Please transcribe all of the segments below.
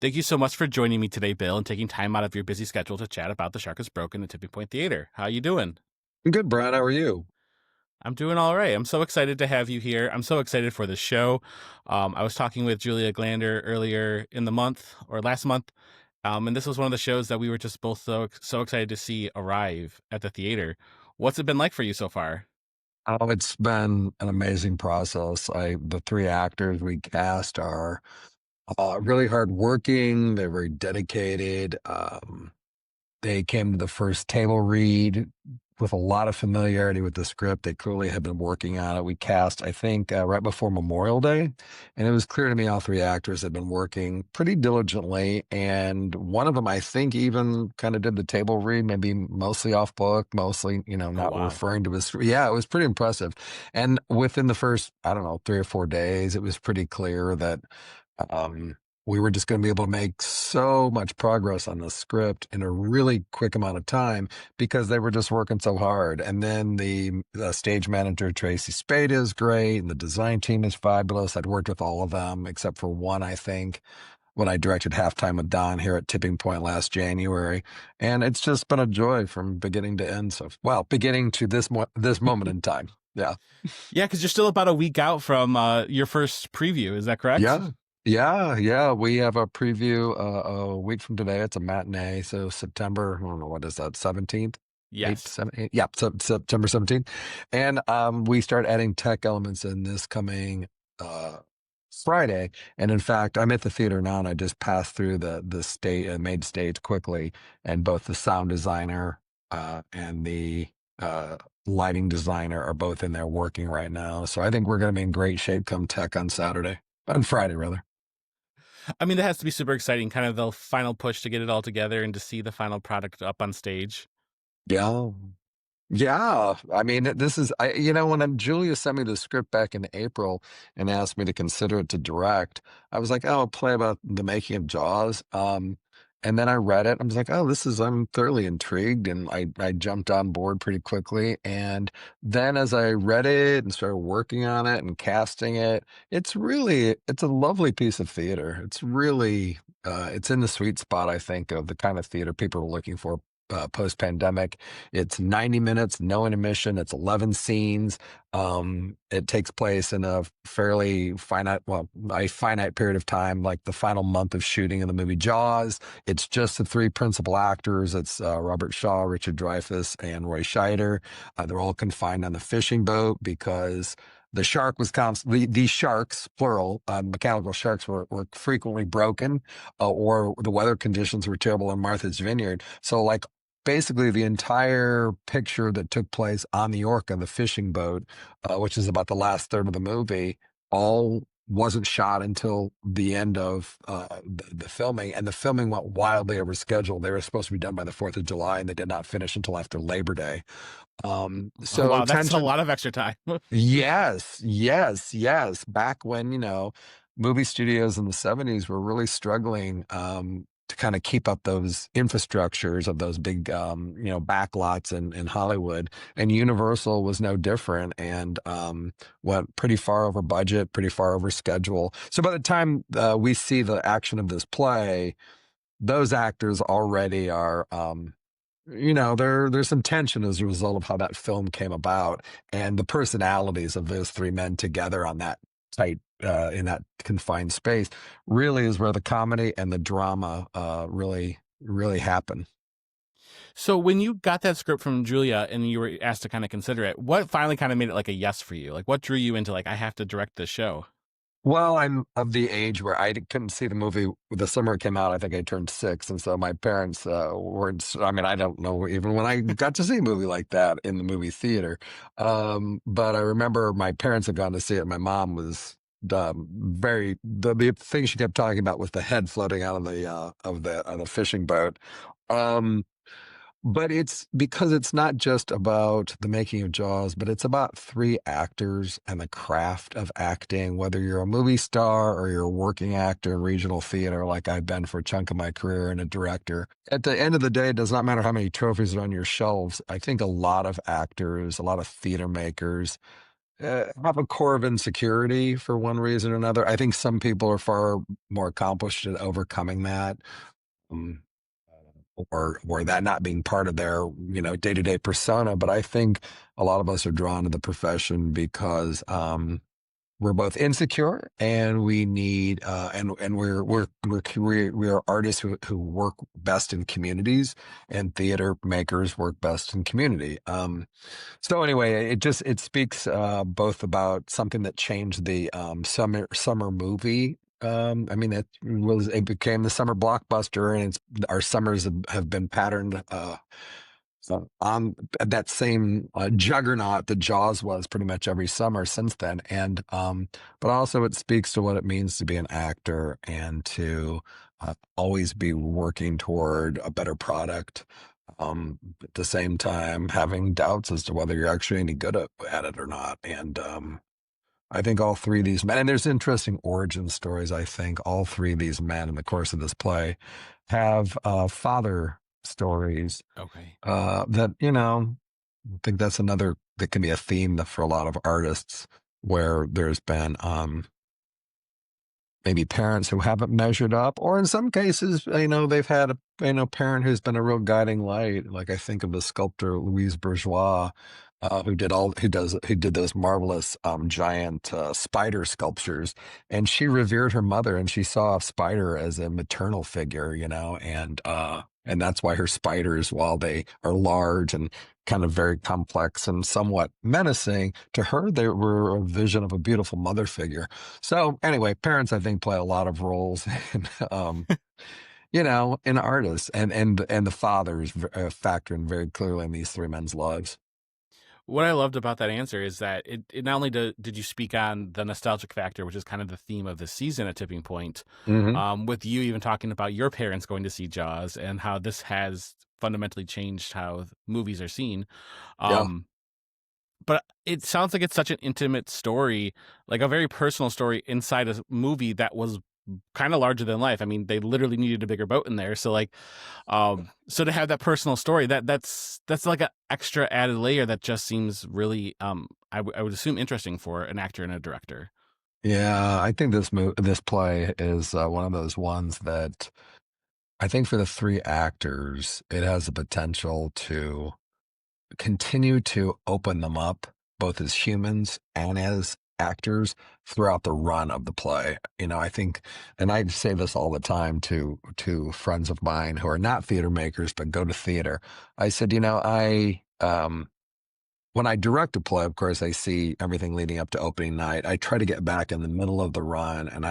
Thank you so much for joining me today, Bill, and taking time out of your busy schedule to chat about The Shark is Broken at Tipping Point Theater. How you doing? Good, Brad. How are you? I'm doing all right. I'm so excited to have you here. I'm so excited for the show. I was talking with Julia Glander earlier in the month or last month, and this was one of the shows that we were just both so excited to see arrive at the theater. What's it been like for you so far? Oh, it's been an amazing process. The three actors we cast are really hardworking. They're very dedicated. They came to the first table read with a lot of familiarity with the script. They clearly have been working on it. We cast, I think, right before Memorial Day, and it was clear to me all three actors had been working pretty diligently. And one of them, I think, even kind of did the table read, maybe mostly off book, mostly, Oh, not wow. referring to his. Yeah, it was pretty impressive. And within the first, I don't know, 3 or 4 days, it was pretty clear that. Um, we were just going to be able to make so much progress on the script in a really quick amount of time because they were just working so hard. And then the stage manager, Tracy Spade, is great, and the design team is fabulous. I'd worked with all of them except for one, I think, when I directed Halftime with Don here at Tipping Point last January. And it's just been a joy from beginning to end. So, well, beginning to this moment in time. Yeah. Yeah, because you're still about a week out from your first preview. Is that correct? Yeah. Yeah. We have a preview a week from today. It's a matinee. So September, I don't know, what is that, 17th? 8th, Yes. 7th, 8th? Yeah, September 17th. And we start adding tech elements in this coming uh, Friday. And in fact, I'm at the theater now and I just passed through the state and made stage quickly. And both the sound designer and the lighting designer are both in there working right now. So I think we're going to be in great shape come tech on Saturday. On Friday, rather. I mean, that has to be super exciting, kind of the final push to get it all together and to see the final product up on stage. Yeah. Yeah. I mean, this is, when Julia sent me the script back in April and asked me to consider it to direct, I was like, oh, a play about the making of Jaws. And then I read it. I was like, oh, I'm thoroughly intrigued. And I jumped on board pretty quickly. And then as I read it and started working on it and casting it, it's a lovely piece of theater. It's really, it's in the sweet spot, I think, of the kind of theater people are looking for post-pandemic. It's 90 minutes, no intermission. It's 11 scenes. It takes place in a finite period of time, like the final month of shooting of the movie Jaws. It's just the three principal actors. It's Robert Shaw, Richard Dreyfuss, and Roy Scheider. They're all confined on the fishing boat because the shark was constantly, these sharks, plural, mechanical sharks were frequently broken, or the weather conditions were terrible in Martha's Vineyard. So, like, basically the entire picture that took place on the Orca, the fishing boat, which is about the last third of the movie, all wasn't shot until the end of the filming, and the filming went wildly over schedule. They were supposed to be done by the 4th of July, and they did not finish until after Labor Day. Oh, So wow, that's a tension. lot of extra time. Yes. Back when, movie studios in the 70s were really struggling to kind of keep up those infrastructures of those big, backlots in Hollywood. And Universal was no different and went pretty far over budget, pretty far over schedule. So by the time we see the action of this play, those actors already are. There's some tension as a result of how that film came about and the personalities of those three men together on that tight, in that confined space really is where the comedy and the drama really, really happen. So when you got that script from Julia and you were asked to kind of consider it, what finally kind of made it like a yes for you? Like what drew you into like, I have to direct this show? Well, I'm of the age where couldn't see the movie the summer it came out. I think I turned 6. And so my parents weren't, I mean, I don't know even when I got to see a movie like that in the movie theater. But I remember my parents had gone to see it. My mom was the thing she kept talking about was the head floating out of the fishing boat. Um, but it's because it's not just about the making of Jaws, but it's about three actors and the craft of acting, whether you're a movie star or you're a working actor in regional theater, like I've been for a chunk of my career and a director. At the end of the day, it does not matter how many trophies are on your shelves. I think a lot of actors, a lot of theater makers have a core of insecurity for one reason or another. I think some people are far more accomplished at overcoming that. Um, or that not being part of their day-to-day persona, but I think a lot of us are drawn to the profession because we're both insecure and we need and we are artists who work best in communities, and theater makers work best in community. So anyway, it speaks both about something that changed the summer movie. I mean, it became the summer blockbuster, and our summers have been patterned on that same juggernaut that Jaws was pretty much every summer since then. And but also it speaks to what it means to be an actor and to always be working toward a better product. At the same time, having doubts as to whether you're actually any good at it or not. And I think all three of these men, and there's interesting origin stories. I think all three of these men in the course of this play have father stories Okay. that, I think that's another that can be a theme for a lot of artists where there's been maybe parents who haven't measured up, or in some cases, they've had a parent who's been a real guiding light. Like I think of the sculptor Louise Bourgeois, who did those marvelous giant spider sculptures, and she revered her mother, and she saw a spider as a maternal figure, and that's why her spiders, while they are large and kind of very complex and somewhat menacing, to her they were a vision of a beautiful mother figure. So anyway, parents I think play a lot of roles in in artists, and the fathers factor in very clearly in these three men's lives. What I loved about that answer is that it not only did you speak on the nostalgic factor, which is kind of the theme of this season at Tipping Point, Hmm. with you even talking about your parents going to see Jaws and how this has fundamentally changed how movies are seen. Yeah. Um, but it sounds like it's such an intimate story, like a very personal story inside a movie that was kind of larger than life. I mean, they literally needed a bigger boat in there. So like, so to have that personal story, that's like an extra added layer that just seems really, I would assume interesting for an actor and a director. Yeah, I think this play is one of those ones that I think for the three actors, it has the potential to continue to open them up, both as humans and as actors, throughout the run of the play. I think, and I say this all the time to friends of mine who are not theater makers but go to theater. I said, when I direct a play, of course, I see everything leading up to opening night. I try to get back in the middle of the run, and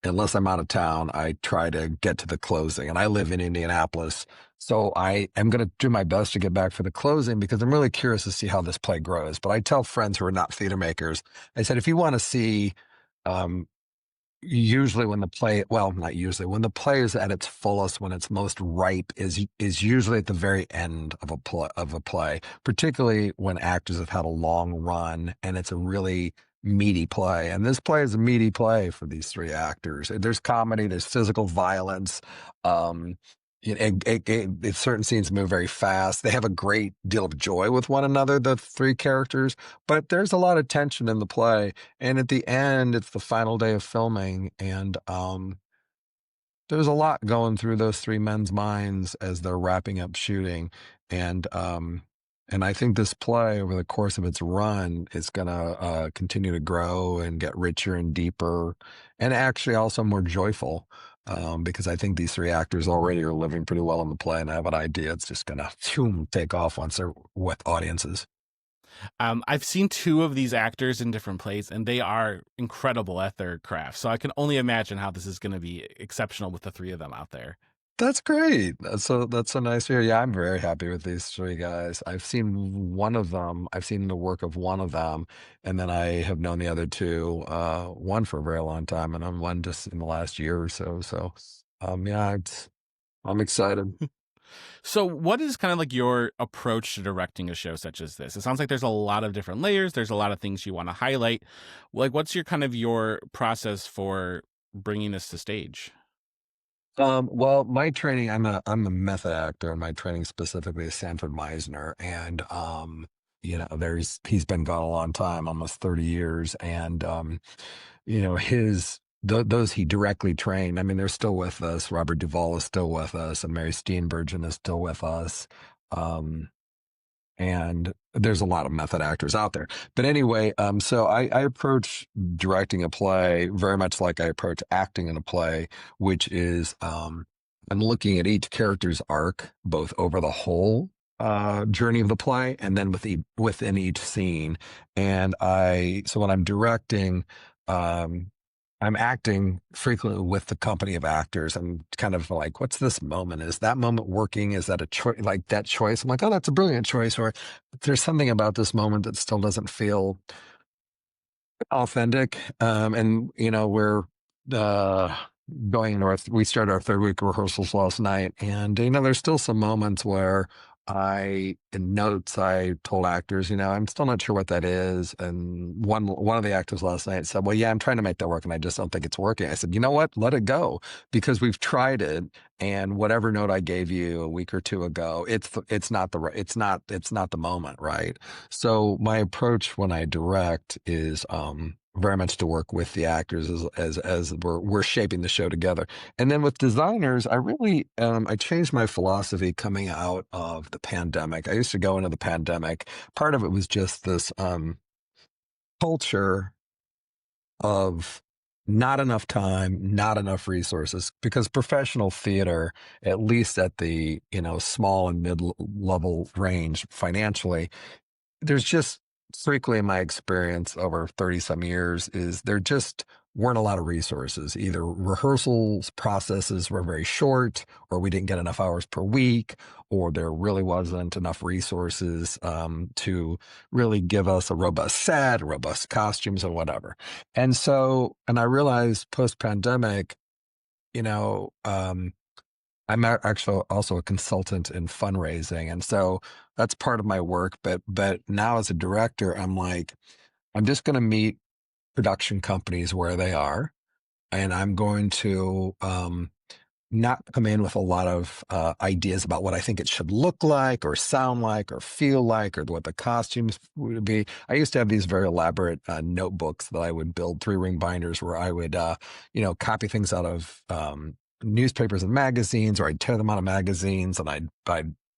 unless I'm out of town, I try to get to the closing. And I live in Indianapolis, so I am going to do my best to get back for the closing because I'm really curious to see how this play grows. But I tell friends who are not theater makers, I said, if you want to see um, usually when the play, well, not usually, when the play is at its fullest, when it's most ripe, is usually at the very end of a play, particularly when actors have had a long run and it's a really meaty play. And this play is a meaty play for these three actors. There's comedy, there's physical violence. Um, certain scenes move very fast. They have a great deal of joy with one another, the three characters, but there's a lot of tension in the play. And at the end, it's the final day of filming, and there's a lot going through those three men's minds as they're wrapping up shooting. And I think this play, over the course of its run, is going to continue to grow and get richer and deeper, and actually also more joyful. Because I think these three actors already are living pretty well in the play, and I have an idea it's just going to take off once they're with audiences. I've seen two of these actors in different plays, and they are incredible at their craft. So I can only imagine how this is going to be exceptional with the three of them out there. That's great. That's so nice to hear. Yeah, I'm very happy with these three guys. I've seen one of them. I've seen the work of one of them, and then I have known the other two. One for a very long time, and one just in the last year or so. So, yeah, I'm excited. So, what is kind of like your approach to directing a show such as this? It sounds like there's a lot of different layers. There's a lot of things you want to highlight. Like, what's your kind of your process for bringing this to stage? Well, my training, I'm a method actor, and my training specifically is Sanford Meisner, and he's been gone a long time, almost 30 years. And, those he directly trained, I mean, they're still with us. Robert Duvall is still with us, and Mary Steenburgen is still with us. Um, and there's a lot of method actors out there. But anyway, so I approach directing a play very much like I approach acting in a play, which is I'm looking at each character's arc, both over the whole journey of the play and then within each scene. And so when I'm directing, um, I'm acting frequently with the company of actors. I'm kind of like, what's this moment? Is that moment working? Is that a choice? Like that choice? I'm like, oh, that's a brilliant choice. Or there's something about this moment that still doesn't feel authentic. And we're uh, going north. We started our third week of rehearsals last night, and there's still some moments where in notes, I told actors, I'm still not sure what that is. And one of the actors last night said, "Well, yeah, I'm trying to make that work, and I just don't think it's working." I said, "You know what? Let it go, because we've tried it, and whatever note I gave you a week or two ago, it's not the right, it's not the moment, right?" So my approach when I direct is very much to work with the actors as we're shaping the show together. And then with designers, I changed my philosophy coming out of the pandemic. I used to go into the pandemic. Part of it was just this culture of not enough time, not enough resources, because professional theater, at least at the small and mid level range financially, there's just strictly in my experience over 30 some years is there just weren't a lot of resources. Either rehearsals processes were very short, or we didn't get enough hours per week, or there really wasn't enough resources to really give us a robust set, robust costumes, and whatever. And I realized post pandemic, you know, um, actually also a consultant in fundraising, and so that's part of my work. But now as a director, I'm like, I'm just going to meet production companies where they are, and I'm going to not come in with a lot of ideas about what I think it should look like or sound like or feel like or what the costumes would be. I used to have these very elaborate notebooks that I would build, three-ring binders where I would, copy things out of newspapers and magazines, or I'd tear them out of magazines and I'd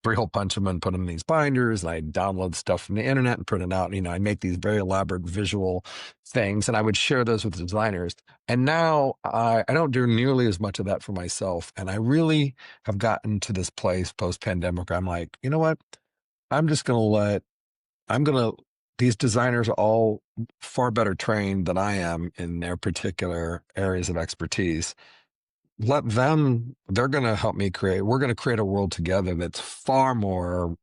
three-hole punch them and put them in these binders, and I'd download stuff from the internet and print it out. I'd make these very elaborate visual things, and I would share those with the designers. And now I don't do nearly as much of that for myself. And I really have gotten to this place post pandemic. I'm like, you know what? I'm just going to I'm going to, these designers are all far better trained than I am in their particular areas of expertise. Let them, they're going to help me we're going to create a world together that's far more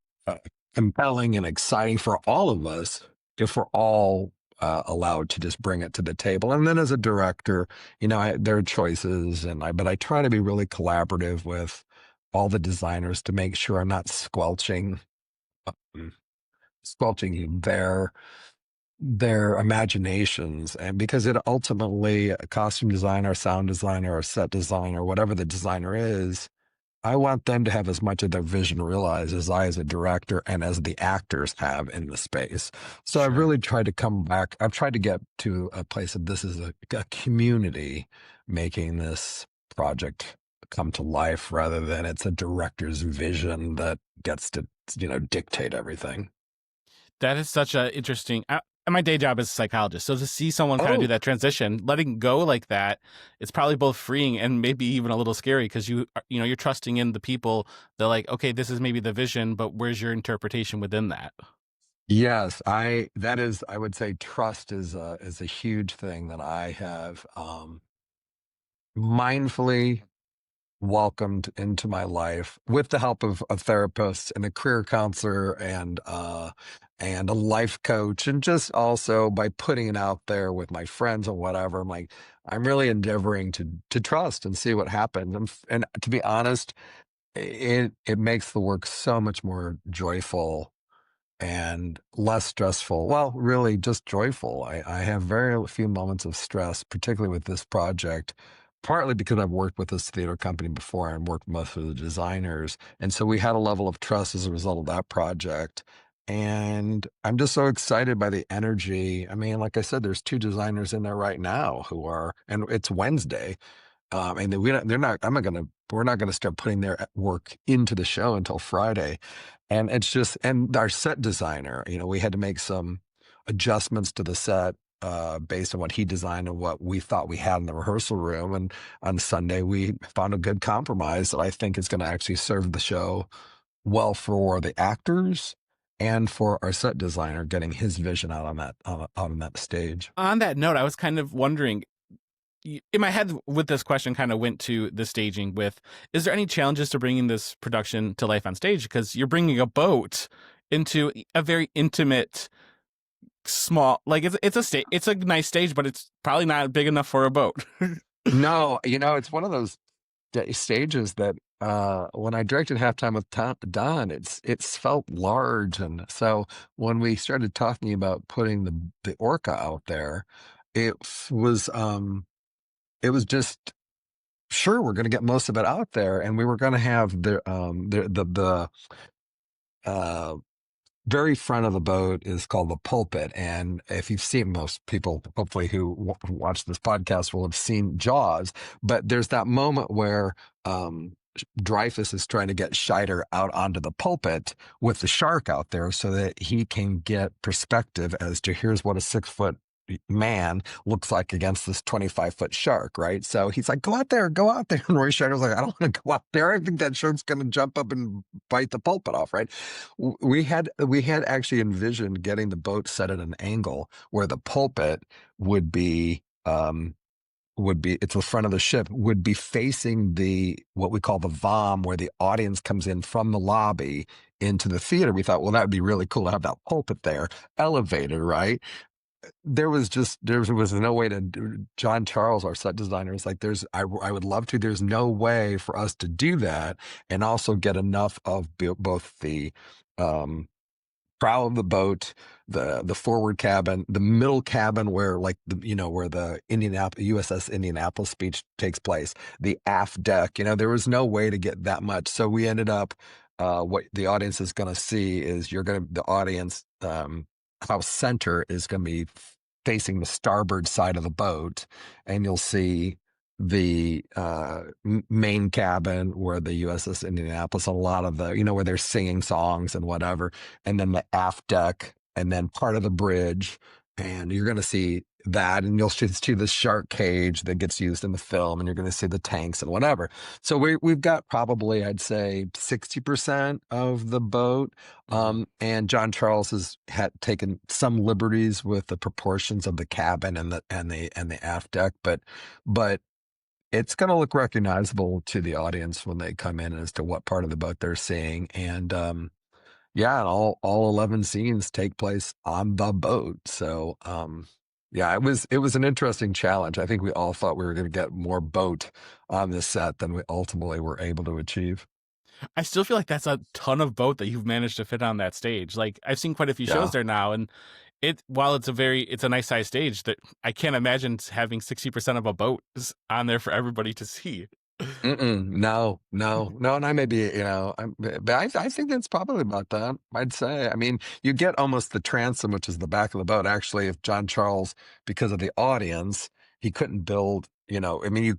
compelling and exciting for all of us if we're all allowed to just bring it to the table. And then as a director, there are choices, but I try to be really collaborative with all the designers to make sure I'm not um, squelching their imaginations. And because it ultimately, a costume designer, sound designer, or set designer, whatever the designer is, I want them to have as much of their vision realized as I, as a director, and as the actors have in the space. So I've Sure. really tried to come back. I've tried to get to a place of this is a community making this project come to life, rather than it's a director's vision that gets to, dictate everything. That is such a interesting. And my day job is a psychologist, so to see someone kind of do Oh, that transition, letting go like that, it's probably both freeing and maybe even a little scary because you're trusting in the people. They're like, okay, this is maybe the vision, but where's your interpretation within that? yes. I would say trust is a huge thing that I have mindfully welcomed into my life with the help of a therapist and a career counselor and a life coach, and just also by putting it out there with my friends or whatever. I'm really endeavoring to trust and see what happens. And to be honest, it makes the work so much more joyful and less stressful. Well, really just joyful. I have very few moments of stress, particularly with this project, partly because I've worked with this theater company before and worked with most of the designers. And so we had a level of trust as a result of that project. and I'm just so excited by the energy. I mean, like I said, there's two designers in there right now who are, and it's Wednesday. And they're not, we're not gonna start putting their work into the show until Friday. And it's just, and our set designer, we had to make some adjustments to the set based on what he designed and what we thought we had in the rehearsal room. And on Sunday, we found a good compromise that I think is going to actually serve the show well for the actors and for our set designer getting his vision out on that stage. On that note, I was kind of wondering, in my head with this question kind of went to the staging with, is there any challenges to bringing this production to life on stage? Because you're bringing a boat into a very intimate, small, like it's a nice stage, but it's probably not big enough for a boat. No, it's one of those stages that when I directed Halftime with Don, it's felt large, and so when we started talking about putting the Orca out there, it was it was just sure we're going to get most of it out there, and we were going to have the uh, very front of the boat is called the pulpit. And if you've seen, most people, hopefully, who watch this podcast will have seen Jaws, but there's that moment where Dreyfus is trying to get Scheider out onto the pulpit with the shark out there so that he can get perspective as to here's what a 6 foot man looks like against this 25-foot shark, right? So he's like, go out there. And Roy Scheider's like, I don't want to go out there. I think that shark's going to jump up and bite the pulpit off, right? We had actually envisioned getting the boat set at an angle where the pulpit would be it's the front of the ship, would be facing the what we call the vom, where the audience comes in from the lobby into the theater. We thought, well, that would be really cool to have that pulpit there, elevated, right? There was no way to do. John Charles, our set designer, is like, I would love to. There's no way for us to do that and also get enough of both the um, prow of the boat, the forward cabin, the middle cabin where like where the USS Indianapolis speech takes place, the aft deck. There was no way to get that much. So we ended up what the audience is going to see is the audience house center is going to be facing the starboard side of the boat, and you'll see the main cabin where the USS Indianapolis, a lot of the, where they're singing songs and whatever, and then the aft deck, and then part of the bridge. And you're going to see that, and you'll see the shark cage that gets used in the film, and you're going to see the tanks and whatever. So we've got probably, I'd say, 60% of the boat. And John Charles had taken some liberties with the proportions of the cabin and the aft deck, but it's going to look recognizable to the audience when they come in as to what part of the boat they're seeing. And yeah, and all 11 scenes take place on the boat. So yeah, it was an interesting challenge. I think we all thought we were going to get more boat on this set than we ultimately were able to achieve. I still feel like that's a ton of boat that you've managed to fit on that stage. Like, I've seen quite a few shows Yeah. there now, and while it's a nice size stage, that I can't imagine having 60% of a boat on there for everybody to see. No, no, no. And I may be, but I think that's probably about that. I'd say. I mean, you get almost the transom, which is the back of the boat. Actually, if John Charles, because of the audience, he couldn't build, I mean,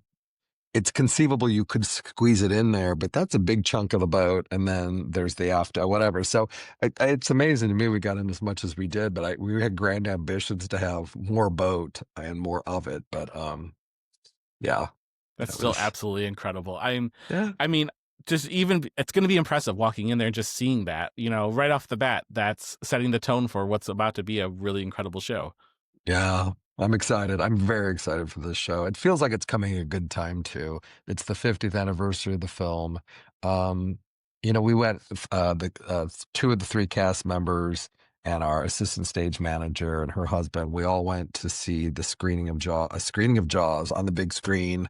it's conceivable you could squeeze it in there, but that's a big chunk of the boat. And then there's the after, whatever. So it's amazing to me we got in as much as we did, but we had grand ambitions to have more boat and more of it. But yeah, That's that still was, absolutely incredible. yeah. I mean, just even it's going to be impressive walking in there and just seeing that, right off the bat. That's setting the tone for what's about to be a really incredible show. Yeah, I'm excited. I'm very excited for this show. It feels like it's coming at a good time too. It's the 50th anniversary of the film. Um, we went the two of the three cast members and our assistant stage manager and her husband. We all went to see a screening of Jaws on the big screen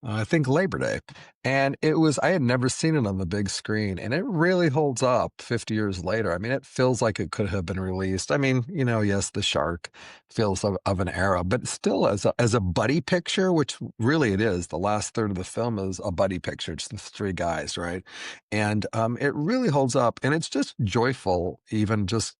I think Labor Day. And I had never seen it on the big screen, and it really holds up 50 years later. I mean, it feels like it could have been released. I mean, yes, the shark feels of an era, but still as a buddy picture, which really it is, the last third of the film is a buddy picture. It's the three guys, right? And it really holds up, and it's just joyful, even just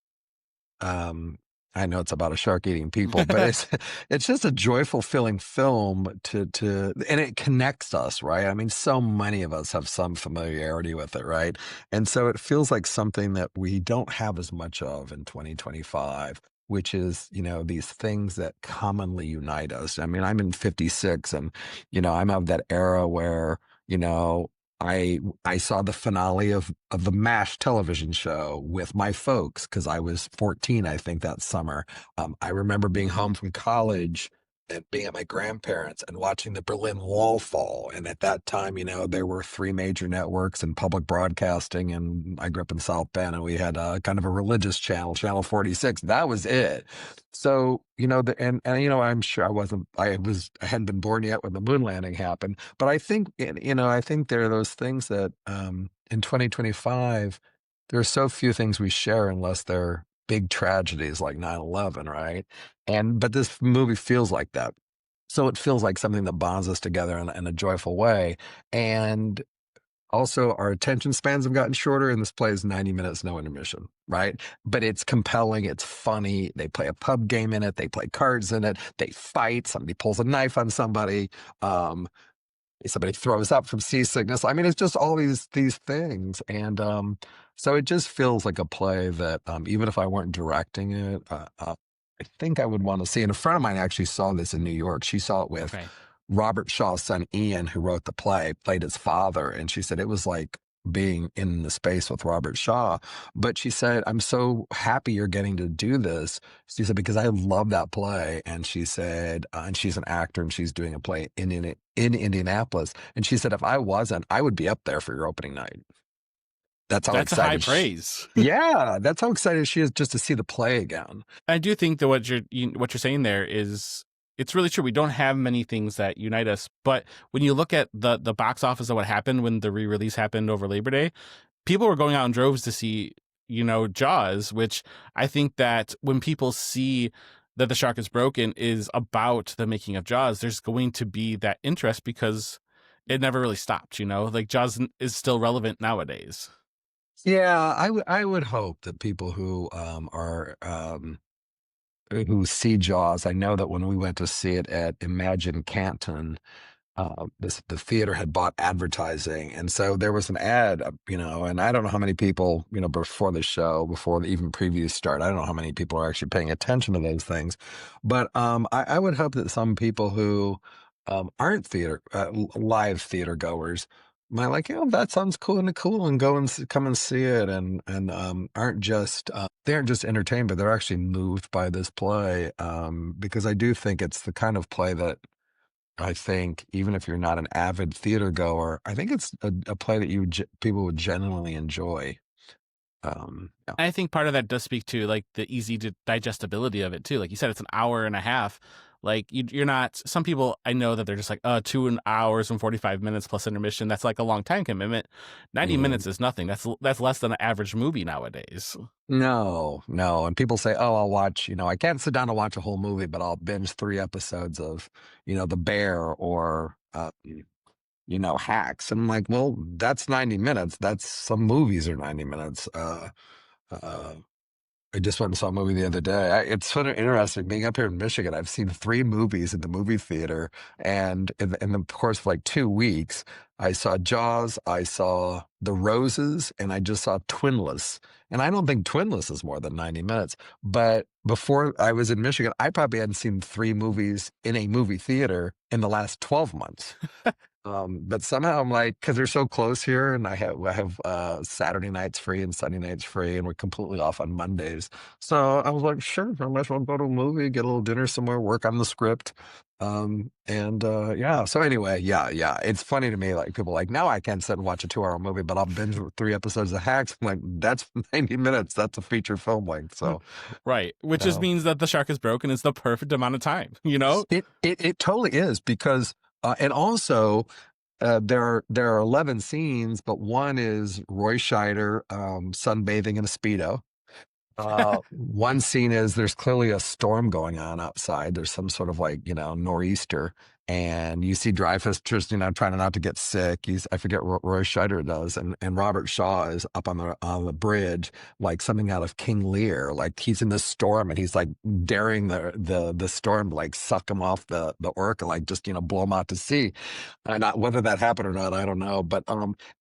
um, I know it's about a shark eating people, but it's just a joyful feeling film and it connects us, right? I mean, so many of us have some familiarity with it, right? And so it feels like something that we don't have as much of in 2025, which is, these things that commonly unite us. I mean, I'm in 56 and, I'm of that era where, you know, I saw the finale of the MASH television show with my folks because I was 14, I think, that summer. I remember being home from college and being at my grandparents and watching the Berlin Wall fall. And at that time, there were three major networks and public broadcasting. And I grew up in South Bend, and we had kind of a religious channel, Channel 46. That was it. So, I'm sure I hadn't been born yet when the moon landing happened. But I think there are those things that in 2025, there are so few things we share unless they're big tragedies like 9/11, right? But this movie feels like that. So it feels like something that bonds us together in a joyful way. And also, our attention spans have gotten shorter, and this play is 90 minutes, no intermission, right? But it's compelling, it's funny. They play a pub game in it, they play cards in it, they fight, somebody pulls a knife on somebody. Um, Somebody throws up from seasickness. I mean, it's just all these things, and so it just feels like a play that even if I weren't directing it, I think I would want to see. And a friend of mine actually saw this in New York. She saw it with Okay. Robert Shaw's son Ian, who wrote the play, played his father, and she said it was like being in the space with Robert Shaw. But she said, "I'm so happy you're getting to do this." She said, "Because I love that play." And she said, and she's an actor and she's doing a play in Indianapolis. And she said, "If I wasn't, I would be up there for your opening night." That's how That's a high excited praise. yeah, that's how excited she is just to see the play again. I do think that what you're saying there is it's really true. We don't have many things that unite us, but when you look at the box office of what happened when the re-release happened over Labor Day, people were going out in droves to see, Jaws, which I think that when people see that the shark is broken is about the making of Jaws, there's going to be that interest because it never really stopped, like Jaws is still relevant nowadays. Yeah, I would hope that people who see Jaws. I know that when we went to see it at Imagine Canton, the theater had bought advertising, and so there was an ad, and I don't know how many people, before the show, before the even previews start, I don't know how many people are actually paying attention to those things, but I would hope that some people who aren't live theater goers might like, that sounds cool and go and come and see it, and they aren't just entertained, but they're actually moved by this play, because I do think it's the kind of play that I think even if you're not an avid theater goer, I think it's a play that people would genuinely enjoy. Yeah. I think part of that does speak to like the easy digestibility of it too. Like you said, it's an hour and a half. Like you're not. Some people I know that they're just like, 2 hours and 45 minutes plus intermission. That's like a long time commitment. 90 minutes Mhm. is nothing. That's less than an average movie nowadays. No, no. And people say, oh, I'll watch, I can't sit down and watch a whole movie, but I'll binge three episodes of, The Bear or, Hacks. And I'm like, well, that's 90 minutes. Some movies are 90 minutes. Uh, I just went and saw a movie the other day. It's sort of interesting being up here in Michigan. I've seen three movies in the movie theater, and in the course of like 2 weeks, I saw Jaws, I saw The Roses, and I just saw Twinless. And I don't think Twinless is more than 90 minutes. But before I was in Michigan, I probably hadn't seen three movies in a movie theater in the last 12 months. But somehow I'm like, because they're so close here, and I have Saturday nights free and Sunday nights free, and we're completely off on Mondays. So I was like, sure, I might as well go to a movie, get a little dinner somewhere, work on the script. And yeah. So anyway, yeah. It's funny to me, like people are like, now I can't sit and watch a 2 hour movie, but I'll binge three episodes of Hacks. I'm like, that's 90 minutes. That's a feature film length. So, Right. you Which just know, means that the shark is broken is the perfect amount of time, you know? it totally is because And also, there are 11 scenes, but one is Roy Scheider sunbathing in a Speedo. One scene is there's clearly a storm going on outside. There's some sort of like, nor'easter. And you see Dreyfuss just, trying not to get sick. I forget what Roy Scheider does. And Robert Shaw is up on the bridge, like something out of King Lear. Like he's in this storm and he's like daring the storm to like suck him off the Orca, like just, blow him out to sea. Not whether that happened or not, I don't know. But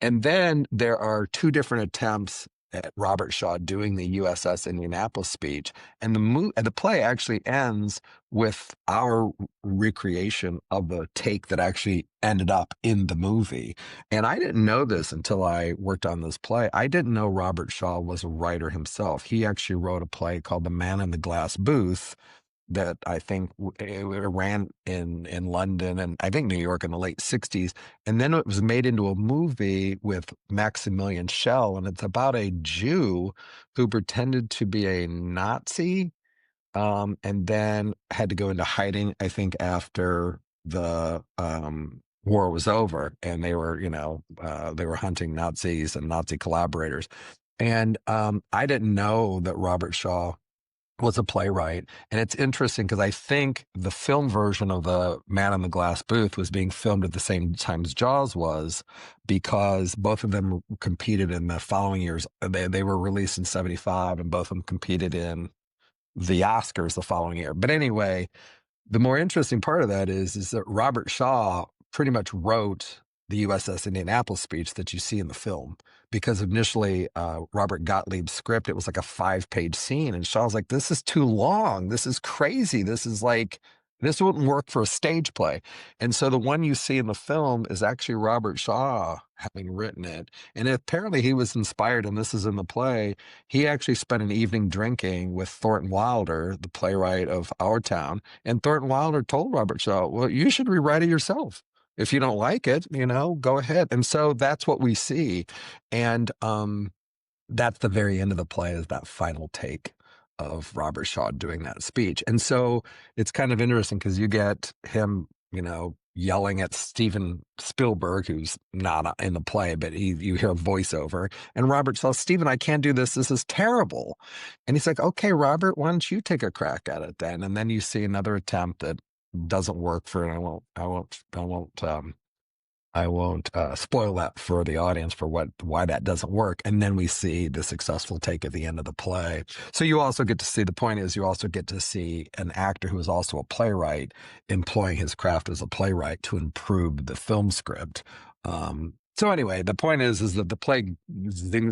and then there are two different attempts at Robert Shaw doing the USS Indianapolis speech, and the play actually ends with our recreation of the take that actually ended up in the movie. And I didn't know this until I worked on this play. I didn't know Robert Shaw was a writer himself. He actually wrote a play called The Man in the Glass Booth that I think it ran in London and I think New York in the late 60s. And then it was made into a movie with Maximilian Schell. And it's about a Jew who pretended to be a Nazi and then had to go into hiding, I think, after the war was over. And they were hunting Nazis and Nazi collaborators. And I didn't know that Robert Shaw was a playwright. And it's interesting because I think the film version of The Man in the Glass Booth was being filmed at the same time as Jaws was, because both of them competed in the following years. They were released in 75 and both of them competed in the Oscars the following year. But anyway, the more interesting part of that is that Robert Shaw pretty much wrote the USS Indianapolis speech that you see in the film, because initially Robert Gottlieb's script, it was like a 5-page scene, and Shaw's like, this is too long, this is crazy, this wouldn't work for a stage play. And so the one you see in the film is actually Robert Shaw having written it. And apparently he was inspired, and this is in the play, he actually spent an evening drinking with Thornton Wilder, the playwright of Our Town. And Thornton Wilder told Robert Shaw, well, you should rewrite it yourself. If you don't like it, go ahead. And so that's what we see. And that's the very end of the play, is that final take of Robert Shaw doing that speech. And so it's kind of interesting because you get him, yelling at Steven Spielberg, who's not in the play, but you hear a voiceover, and Robert says, Steven, I can't do this. This is terrible. And he's like, okay, Robert, why don't you take a crack at it then? And then you see another attempt that doesn't work for, and I won't spoil that for the audience for why that doesn't work. And then we see the successful take at the end of the play. So you also get to see, the point is, you also get to see an actor who is also a playwright employing his craft as a playwright to improve the film script. So anyway, the point is that the play,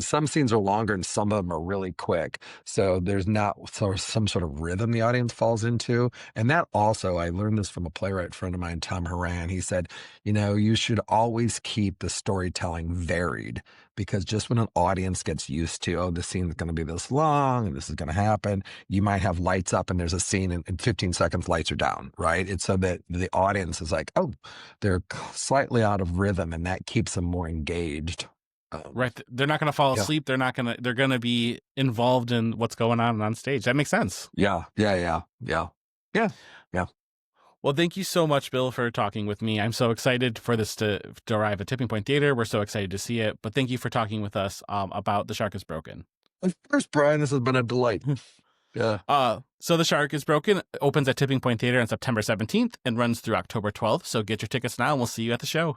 some scenes are longer and some of them are really quick. So there's not some sort of rhythm the audience falls into. And that also, I learned this from a playwright friend of mine, Tom Horan. He said, you should always keep the storytelling varied, because just when an audience gets used to, oh, this scene's going to be this long and this is going to happen, you might have lights up and there's a scene and in 15 seconds lights are down, right? It's so that the audience is like, oh, they're slightly out of rhythm, and that keeps them more engaged. Right. They're not going to fall Yeah. asleep. They're going to be involved in what's going on stage. That makes sense. Yeah. Well, thank you so much, Bill, for talking with me. I'm so excited for this to arrive at Tipping Point Theater. We're so excited to see it. But thank you for talking with us about The Shark is Broken. Of course, Brian, this has been a delight. Yeah. So The Shark is Broken opens at Tipping Point Theater on September 17th and runs through October 12th. So get your tickets now and we'll see you at the show.